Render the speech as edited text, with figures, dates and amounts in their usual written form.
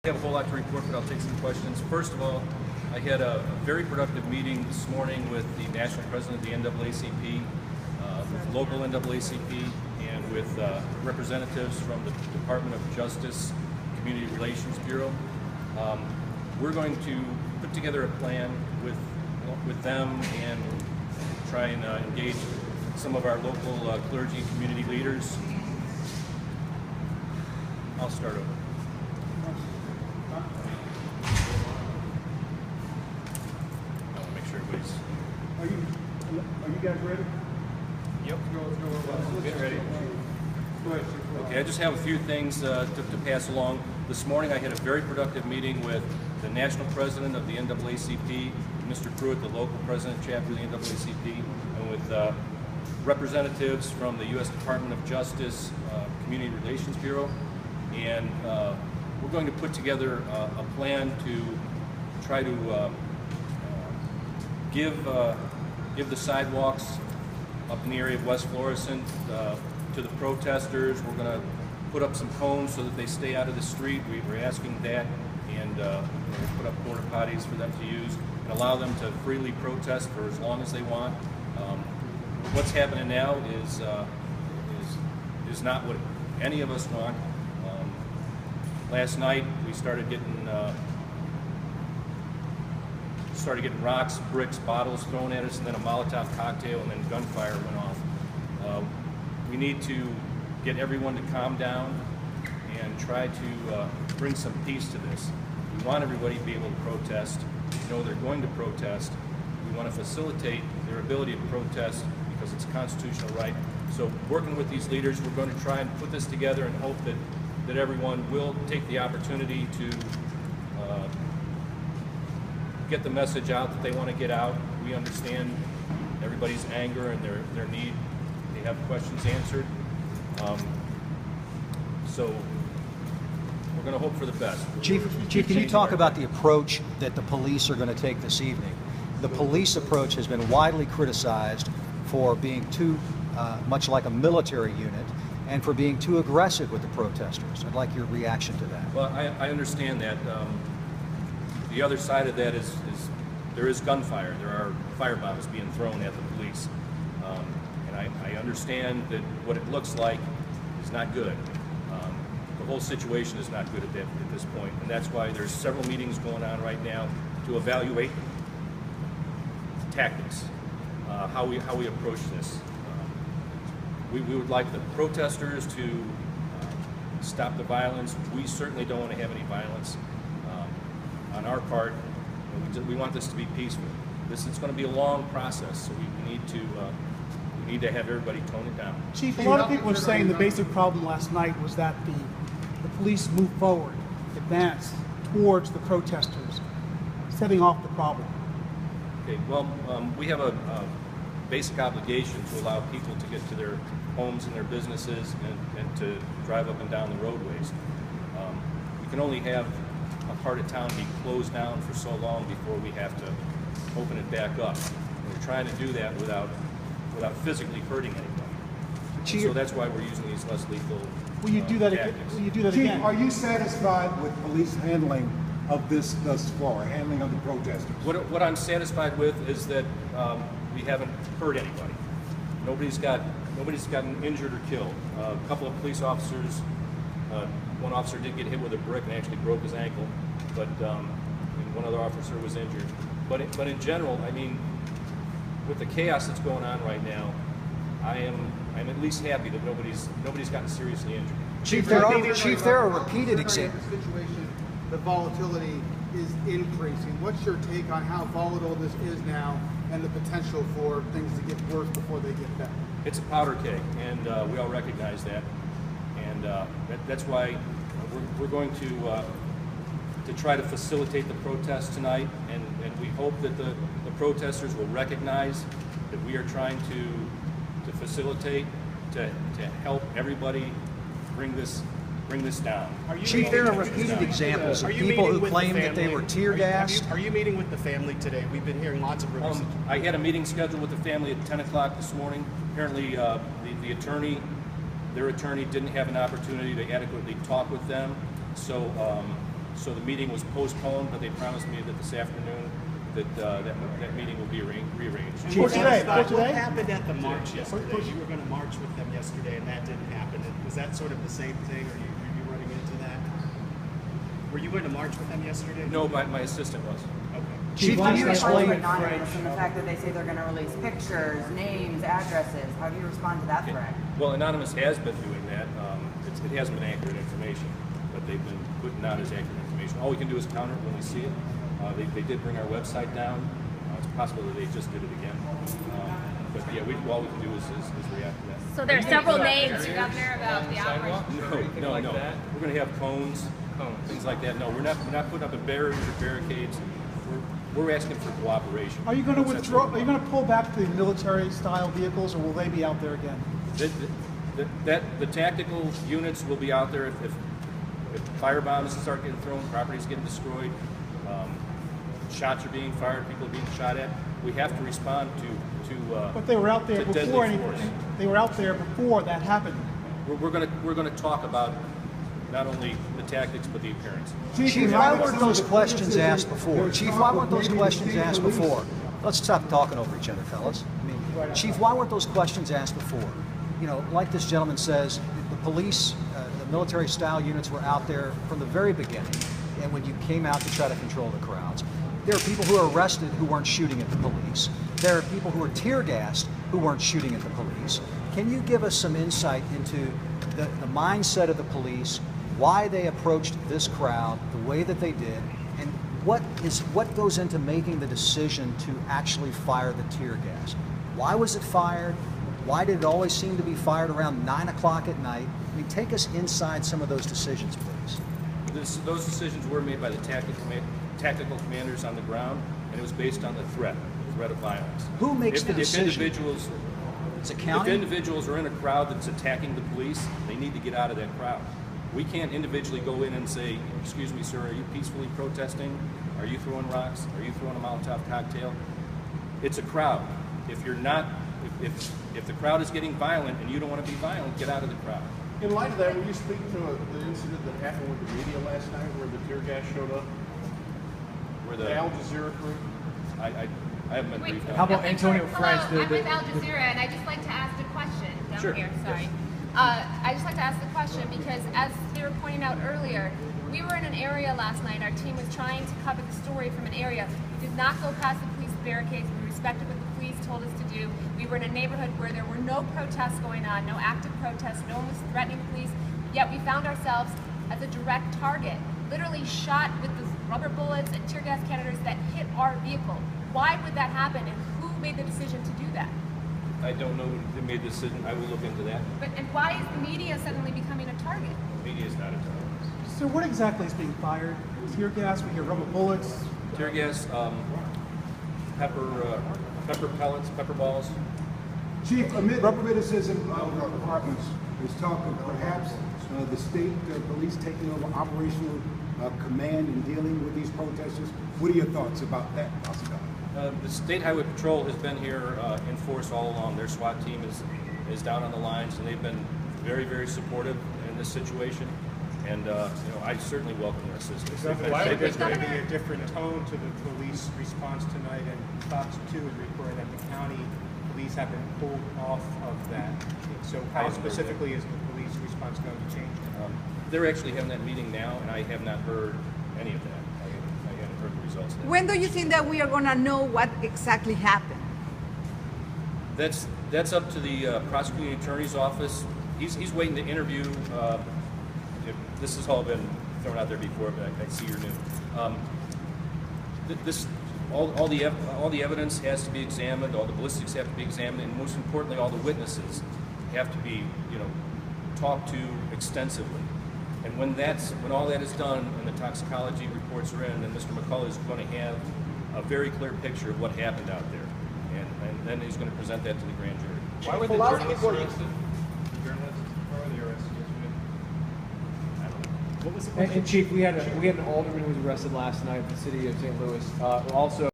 I have a whole lot to report, but I'll take some questions. First of all, I had a very productive meeting this morning with the national president of the NAACP, with local NAACP, and with representatives from the Department of Justice Community Relations Bureau. We're going to put together a plan with them and try and engage some of our local clergy and community leaders. I'll start over. I want to make sure everybody's... Are you guys ready? Yep. Let's go. Get ready. Go ahead. Okay, I just have a few things to pass along. This morning I had a very productive meeting with the national president of the NAACP, Mr. Pruitt, the local president chapter of the NAACP, and with representatives from the U.S. Department of Justice Community Relations Bureau. And we're going to put together a plan to try to give the sidewalks up in the area of West Florissant to the protesters. We're going to put up some cones so that they stay out of the street. We're asking that, and we'll put up porta potties for them to use and allow them to freely protest for as long as they want. What's happening now is not what any of us want. Last night we started getting rocks, bricks, bottles thrown at us, and then a Molotov cocktail, and then gunfire went off. We need to get everyone to calm down and try to bring some peace to this. We want everybody to be able to protest. We know they're going to protest. We want to facilitate their ability to protest because it's a constitutional right. So working with these leaders, we're going to try and put this together and hope that everyone will take the opportunity to get the message out that they want to get out. We understand everybody's anger and their need. They have questions answered. So we're going to hope for the best. Chief, can you talk about the approach that the police are going to take this evening? The police approach has been widely criticized for being too much like a military unit and for being too aggressive with the protesters. I'd like your reaction to that. Well, I understand that. The other side of that is there is gunfire. There are firebombs being thrown at the police. And I understand that what it looks like is not good. The whole situation is not good at this point. And that's why there's several meetings going on right now to evaluate tactics, how we approach this. We would like the protesters to stop the violence. We certainly don't want to have any violence on our part. We want this to be peaceful. It's going to be a long process, so we need to have everybody tone it down. Chief, a lot of people are saying the basic problem last night was that the police moved forward, advanced towards the protesters, setting off the problem. Okay, well, we have a basic obligation to allow people to get to their homes and their businesses and to drive up and down the roadways. We can only have a part of town be closed down for so long before we have to open it back up. And we're trying to do that without physically hurting anybody. So that's why we're using these less lethal Will you do that tactics. Will you do that Chief, again? are you satisfied with police handling of this thus far, handling of the protesters? What I'm satisfied with is that we haven't hurt anybody. Nobody's gotten injured or killed. A couple of police officers, one officer did get hit with a brick and actually broke his ankle, but one other officer was injured. But in general, I mean, with the chaos that's going on right now, I'm at least happy that nobody's gotten seriously injured. Chief, there are repeated examples. The situation, the volatility is increasing. What's your take on how volatile this is now and the potential for things to get worse before they get better? It's a powder keg, and we all recognize that. And that's why we're going to try to facilitate the protest tonight, and we hope that the protesters will recognize that we are trying to facilitate, to help everybody bring this down. Chief, there are repeated examples of people who claim that they were tear gassed. Are you meeting with the family today? We've been hearing lots of rumors. I had a meeting scheduled with the family at 10 o'clock this morning. Apparently their attorney didn't have an opportunity to adequately talk with them. So So the meeting was postponed, but they promised me that this afternoon that meeting will be rearranged. For today, for What today? happened at the march yesterday? You were going to march with them yesterday, and that didn't happen. Was that sort of the same thing, or are you running into that? Were you going to march with them yesterday? No, my assistant was. Okay. Chief, can you What's explain? anonymous and the fact that they say they're going to release pictures, names, addresses? How do you respond to that threat? Well, Anonymous has been doing that. It hasn't been accurate information, but they've been putting out as accurate information. All we can do is counter it when we see it. They did bring our website down. It's possible that they just did it again. But yeah, all we can do is react to that. So there are several names, Governor, about the operation. No. We're going to have cones, things like that. No, we're not putting up a barriers or barricades. We're asking for cooperation. Are you going to withdraw? Are you going to pull back the military-style vehicles, or will they be out there again? The tactical units will be out there if fire bombs start getting thrown, properties getting destroyed, shots are being fired, people are being shot at. We have to respond to. But they were out there to deadly before. force. They were out there before that happened. We're going to talk about not only the tactics but the appearance. Chief, why weren't those questions asked before? Chief, why weren't those questions asked before? Let's stop talking over each other, fellas. I mean, Chief, why weren't those questions asked before? You know, like this gentleman says, the police, the military-style units were out there from the very beginning, and when you came out to try to control the crowds. There are people who are arrested who weren't shooting at the police. There are people who are tear-gassed who weren't shooting at the police. Can you give us some insight into the mindset of the police, why they approached this crowd the way that they did, and what goes into making the decision to actually fire the tear gas? Why was it fired? Why did it always seem to be fired around 9 o'clock at night? I mean, take us inside some of those decisions, please. Those decisions were made by the tactical commanders on the ground, and it was based on the threat of violence. Who makes the decision? If individuals, It's a county? if individuals are in a crowd that's attacking the police, they need to get out of that crowd. We can't individually go in and say, excuse me, sir, are you peacefully protesting? Are you throwing rocks? Are you throwing a Molotov cocktail? It's a crowd. If you're not, if the crowd is getting violent and you don't want to be violent, get out of the crowd. In light of that, will you speak to the incident that happened with the media last night where the tear gas showed up? Where The Al Jazeera crew? I haven't been briefed on How that. about Antonio Franks? Hello, I'm with Al Jazeera, and I'd just like to ask a question down Sure. here. Sorry. I'd just like to ask the question because, as they were pointing out earlier, we were in an area last night. Our team was trying to cover the story from an area. We did not go past the police barricades. We respected what the police told us to do. We were in a neighborhood where there were no protests going on, no active protests. No one was threatening the police. Yet we found ourselves as a direct target, literally shot with the rubber bullets and tear gas cannoners that hit our vehicle. Why would that happen, and who made the decision to do that? I don't know who made the decision. I will look into that. And why is the media suddenly becoming a target? The media is not a target. So what exactly is being fired? Tear gas? We hear rubber bullets. Tear gas, pepper pellets, pepper balls. Chief, amid the criticism of our departments, there's talk of perhaps the state police taking over operational command in dealing with these protesters. What are your thoughts about that possibility? The State Highway Patrol has been here in force all along. Their SWAT team is down on the lines, and they've been very, very supportive in this situation. And I certainly welcome their assistance. Why would there be a different tone to the police response tonight? And Fox 2 is reporting that the county police have been pulled off of that. So how specifically is the police response going to change? They're actually having that meeting now, and I have not heard any of that. I haven't heard the results of that. When do you think that we are going to know what exactly happened? That's up to the prosecuting attorney's office. He's waiting to interview. This has all been thrown out there before, but I see you're new. All the evidence has to be examined. All the ballistics have to be examined, and most importantly, all the witnesses have to be, talked to extensively. And when all that is done and the toxicology reports are in, then Mr. McCullough is going to have a very clear picture of what happened out there, and then he's going to present that to the grand jury. Why were the journalists arrested? The journalists? Why were they arrested yesterday? I don't know. What was the question? And Chief, we had an alderman who was arrested last night in the city of St. Louis. Also.